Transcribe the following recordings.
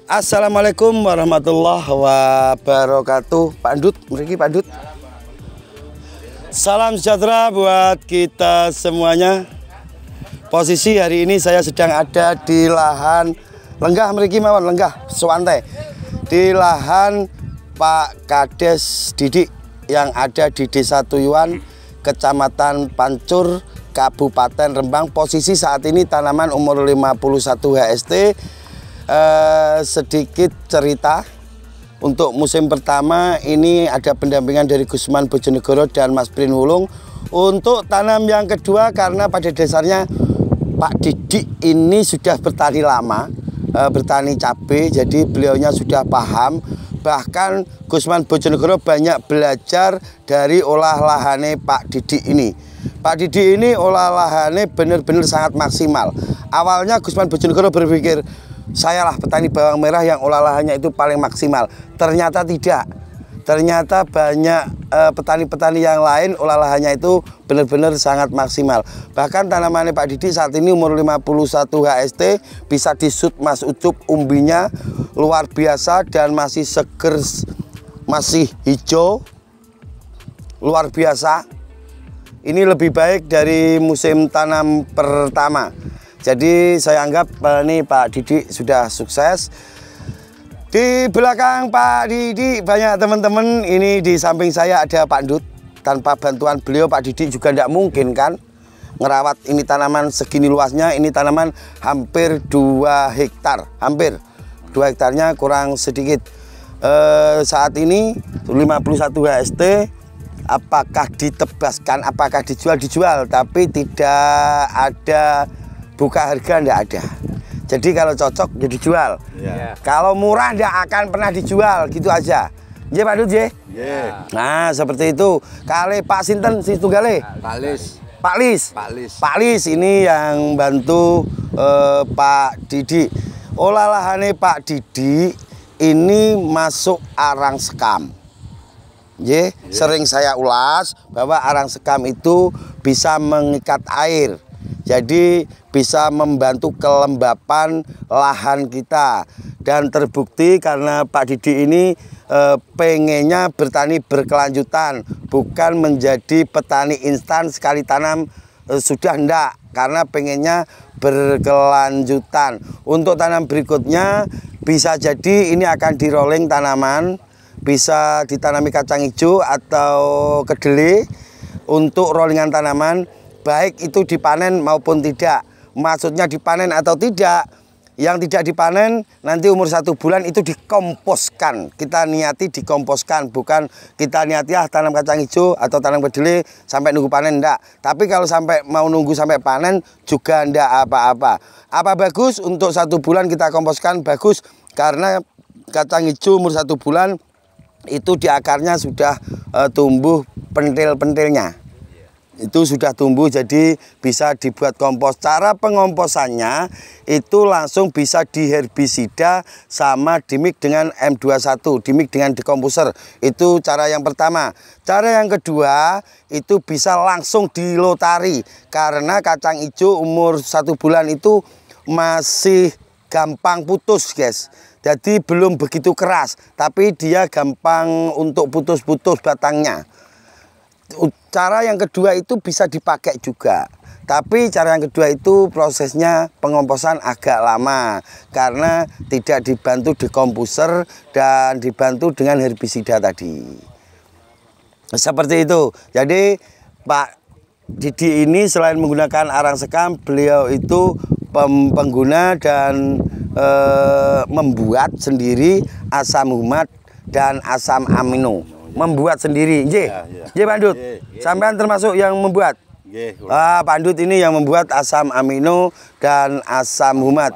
Assalamualaikum warahmatullahi wabarakatuh. Pak Dut, mriki Pak Dut. Salam sejahtera buat kita semuanya. Posisi hari ini saya sedang ada di lahan lenggah mriki mawon, lenggah Suwante. Di lahan Pak Kades Didik yang ada di Desa Tuyuan, Kecamatan Pancur, Kabupaten Rembang. Posisi saat ini tanaman umur 51 HST. Sedikit cerita untuk musim pertama ini ada pendampingan dari Gusman Bojonegoro dan Mas Prin Wulung. Untuk tanam yang kedua, karena pada dasarnya Pak Didik ini sudah bertani lama, bertani cabai, jadi beliaunya sudah paham. Bahkan Gusman Bojonegoro banyak belajar dari olah lahane Pak Didik ini. Pak Didik ini olah lahane benar-benar sangat maksimal. Awalnya Gusman Bojonegoro berpikir, saya lah petani bawang merah yang olah lahannya itu paling maksimal. Ternyata tidak. Ternyata banyak petani-petani yang lain olah lahannya itu benar-benar sangat maksimal. Bahkan tanamannya Pak Didik saat ini umur 51 HST, bisa disut Mas Ucup, umbinya luar biasa dan masih seger, masih hijau, luar biasa. Ini lebih baik dari musim tanam pertama. Jadi saya anggap ini Pak Didik sudah sukses. Di belakang Pak Didik banyak teman-teman. Ini di samping saya ada Pak Dut. Tanpa bantuan beliau Pak Didik juga tidak mungkin kan ngerawat ini tanaman segini luasnya. Ini tanaman hampir 2 hektar. Hampir 2 hektarnya kurang sedikit. Saat ini 51 HST. Apakah ditebaskan, apakah dijual, tapi tidak ada buka harga, enggak ada. Jadi kalau cocok ya dijual. Kalau murah enggak akan pernah dijual, gitu aja. Nggih Pak Dut nggih? Nah, seperti itu. Kali Pak Sinten si tunggale? Pak Lis ini yang bantu Pak Didik. Olah lahane Pak Didik ini masuk arang sekam. Sering saya ulas bahwa arang sekam itu bisa mengikat air. Jadi bisa membantu kelembapan lahan kita. Dan terbukti karena Pak Didik ini pengennya bertani berkelanjutan, bukan menjadi petani instan sekali tanam sudah enggak, karena pengennya berkelanjutan. Untuk tanam berikutnya bisa jadi ini akan di rolling tanaman, bisa ditanami kacang hijau atau kedelai. Untuk rollingan tanaman baik itu dipanen maupun tidak. Maksudnya dipanen atau tidak. Yang tidak dipanen nanti umur 1 bulan itu dikomposkan. Kita niati dikomposkan, bukan kita niati tanam kacang hijau atau tanam kedelai sampai nunggu panen, enggak. Tapi kalau sampai mau nunggu sampai panen juga enggak apa-apa. Apa bagus untuk 1 bulan kita komposkan? Bagus, karena kacang hijau umur 1 bulan itu di akarnya sudah tumbuh pentil-pentilnya. Itu sudah tumbuh, jadi bisa dibuat kompos. Cara pengomposannya itu langsung bisa diherbisida sama dimik dengan M21, dimik dengan dekomposer. Itu cara yang pertama. Cara yang kedua itu bisa langsung dilotari, karena kacang hijau umur 1 bulan itu masih gampang putus, guys. Jadi belum begitu keras, tapi dia gampang untuk putus-putus batangnya. Cara yang kedua itu bisa dipakai juga. Tapi cara yang kedua itu prosesnya pengomposan agak lama, karena tidak dibantu dekomposer dan dibantu dengan herbisida tadi. Seperti itu. Jadi Pak Didik ini selain menggunakan arang sekam, beliau itu pengguna dan membuat sendiri asam humat dan asam amino. Membuat sendiri, nggih. Nggih, Pak Dut. Sampean termasuk yang membuat? Nggih. Pak Dut ini yang membuat asam amino dan asam humat.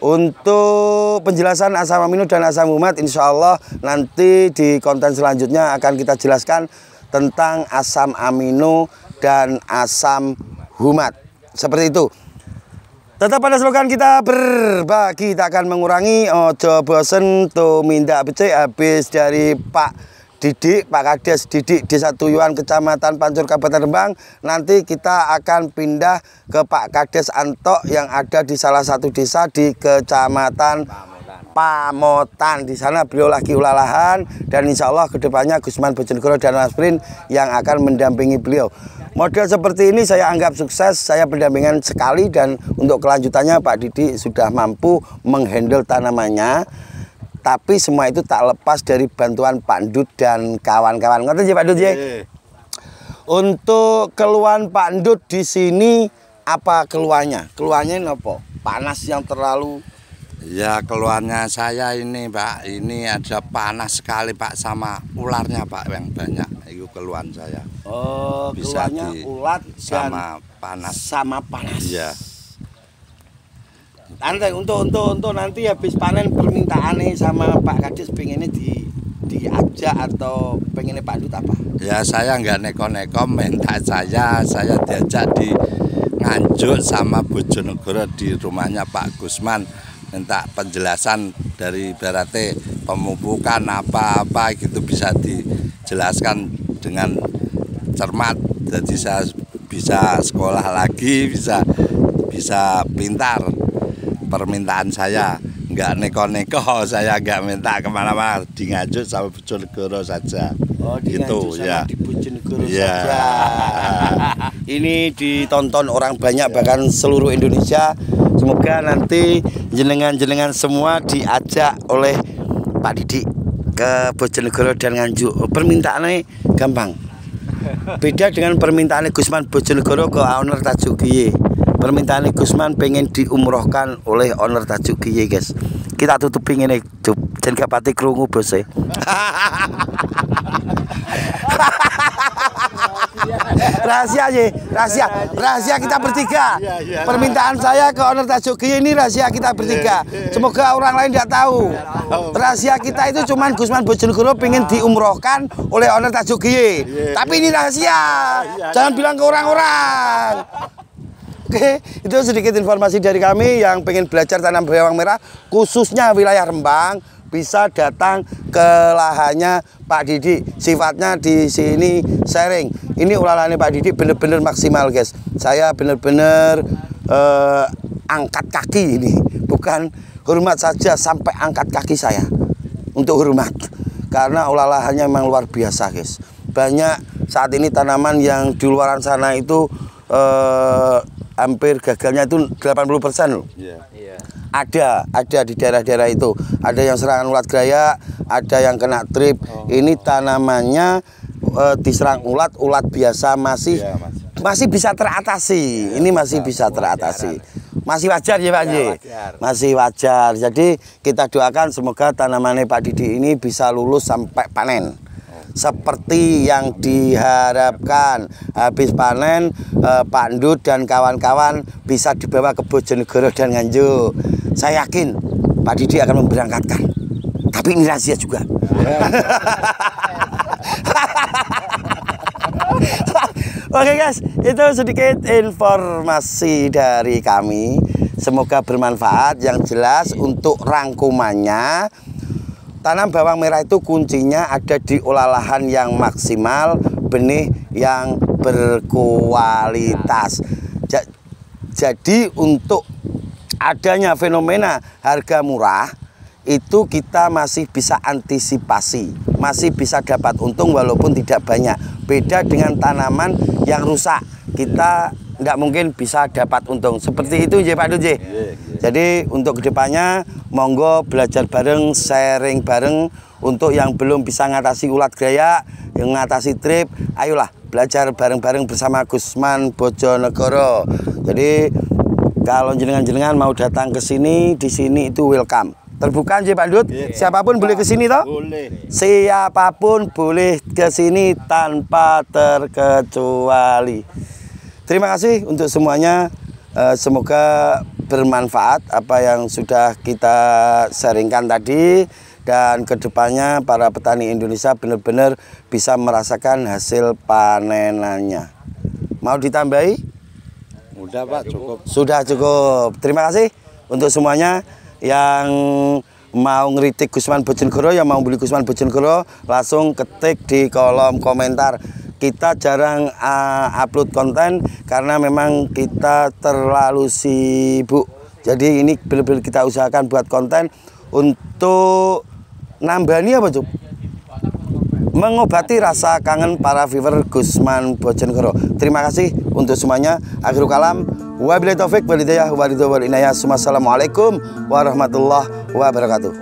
Untuk penjelasan asam amino dan asam humat, insya Allah nanti di konten selanjutnya akan kita jelaskan tentang asam amino dan asam humat. Seperti itu. Tetap pada slogan kita berbagi, kita akan mengurangi. Ojo bosen tuh minta becek. Habis dari Pak Didik, Pak Kades Didik Desa Tuyuan, Kecamatan Pancur, Kabupaten Rembang. Nanti kita akan pindah ke Pak Kades Antok yang ada di salah satu desa di Kecamatan Pamotan. Di sana beliau lagi ulah lahan, dan insya Allah kedepannya Gusman Bojonegoro dan Mas Prin yang akan mendampingi beliau. Model seperti ini saya anggap sukses, saya pendampingan sekali, dan untuk kelanjutannya Pak Didik sudah mampu menghandle tanamannya. Tapi semua itu tak lepas dari bantuan Pak Dut dan kawan-kawan. Ngerti ya Pak Dut ya? Untuk keluhan Pak Dut di sini apa keluhannya? Keluhannya apa? Panas yang terlalu. Ya, keluhannya saya ini Pak, ini ada panas sekali Pak, sama ularnya Pak yang banyak. Itu keluhan saya. Oh, bisa keluhannya ulat sama panas. Sama panas. Iya. Nanti untuk nanti habis panen permintaannya sama Pak Kades pengennya diajak atau pengennya Pak Dut apa? Ya, saya nggak neko-neko, minta saya diajak di Nganjuk sama Bojonegoro di rumahnya Pak Gusman, minta penjelasan dari ibaratnya pemupukan apa-apa gitu bisa dijelaskan dengan cermat. Jadi saya bisa sekolah lagi, bisa pintar. Permintaan saya nggak neko-neko, saya nggak minta kemana-mana, di Nganjuk sama Bojonegoro saja. Oh, di gitu Nganjuk sama ya. Di Bojonegoro ya. saja. Ini ditonton orang banyak, bahkan seluruh Indonesia. Semoga nanti jenengan-jenengan semua diajak oleh Pak Didik ke Bojonegoro dan Nganjuk. Permintaannya gampang. Beda dengan permintaan Gusman Bojonegoro ke owner Tajuk Giye. Permintaan Gusman pengen diumrohkan oleh owner Tajuk Giye, guys. Kita tutupin ini, jangan kapati kerungu bos. Rahasia kita bertiga. Permintaan saya ke owner Tajuk Giye ini rahasia kita bertiga. Semoga orang lain tidak tahu. Rahasia kita itu cuman Gusman Bojonegoro pengen diumrohkan oleh owner Tajuk Giye. Tapi ini rahasia. Jangan bilang ke orang-orang. Oke, itu sedikit informasi dari kami yang pengen belajar tanam bawang merah, khususnya wilayah Rembang, bisa datang ke lahannya Pak Didik. Sifatnya di sini sharing. Ini ulahane Pak Didik bener-bener maksimal, guys. Saya bener-bener angkat kaki ini, bukan hormat saja, sampai angkat kaki saya untuk hormat. Karena ulahnya memang luar biasa, guys. Banyak saat ini tanaman yang di luaran sana itu hampir gagalnya itu 80% loh. Ada di daerah-daerah itu. Ada yang serangan ulat gaya, ada yang kena trip. Ini tanamannya diserang ulat biasa masih bisa teratasi. Ini masih bisa teratasi. Masih wajar ya Pak Ji? Masih wajar. Jadi kita doakan semoga tanamannya Pak Didik ini bisa lulus sampai panen. Seperti yang diharapkan. Habis panen Pak Dut dan kawan-kawan bisa dibawa ke Bojonegoro dan Nganjuk. Saya yakin Pak Didik akan memberangkatkan. Tapi ini rahasia juga. Oke guys, itu sedikit informasi dari kami. Semoga bermanfaat. Yang jelas untuk rangkumannya, tanam bawang merah itu kuncinya ada di olah lahan yang maksimal, benih yang berkualitas. Jadi untuk adanya fenomena harga murah itu kita masih bisa antisipasi, masih bisa dapat untung walaupun tidak banyak. Beda dengan tanaman yang rusak, kita nggak mungkin bisa dapat untung. Seperti itu ya Pak Dut. Jadi untuk kedepannya monggo belajar bareng, sharing bareng. Untuk yang belum bisa ngatasi ulat gaya, yang ngatasi trip, ayolah belajar bareng-bareng bersama Gusman Bojonegoro. Jadi Kalau jenengan-jenengan mau datang ke sini, di sini itu welcome. Terbuka nggih Pak Dut. Siapapun boleh ke sini toh? Boleh. Siapapun boleh ke sini tanpa terkecuali. Terima kasih untuk semuanya. Semoga bermanfaat apa yang sudah kita sharingkan tadi, dan kedepannya para petani Indonesia benar-benar bisa merasakan hasil panenannya. Mau ditambahi? Udah Pak, cukup. Sudah cukup. Terima kasih untuk semuanya. Yang mau ngeritik Gusman Bojonegoro, yang mau beli Gusman Bojonegoro, langsung ketik di kolom komentar. Kita jarang upload konten karena memang kita terlalu sibuk. Jadi ini benar-benar kita usahakan buat konten untuk nambani apa Cuk? Mengobati rasa kangen para viewer Gusman Bojonegoro. Terima kasih untuk semuanya. Akhirul kalam, wabillahi taufik walhidayah, waridho walinayah. Assalamualaikum warahmatullahi wabarakatuh.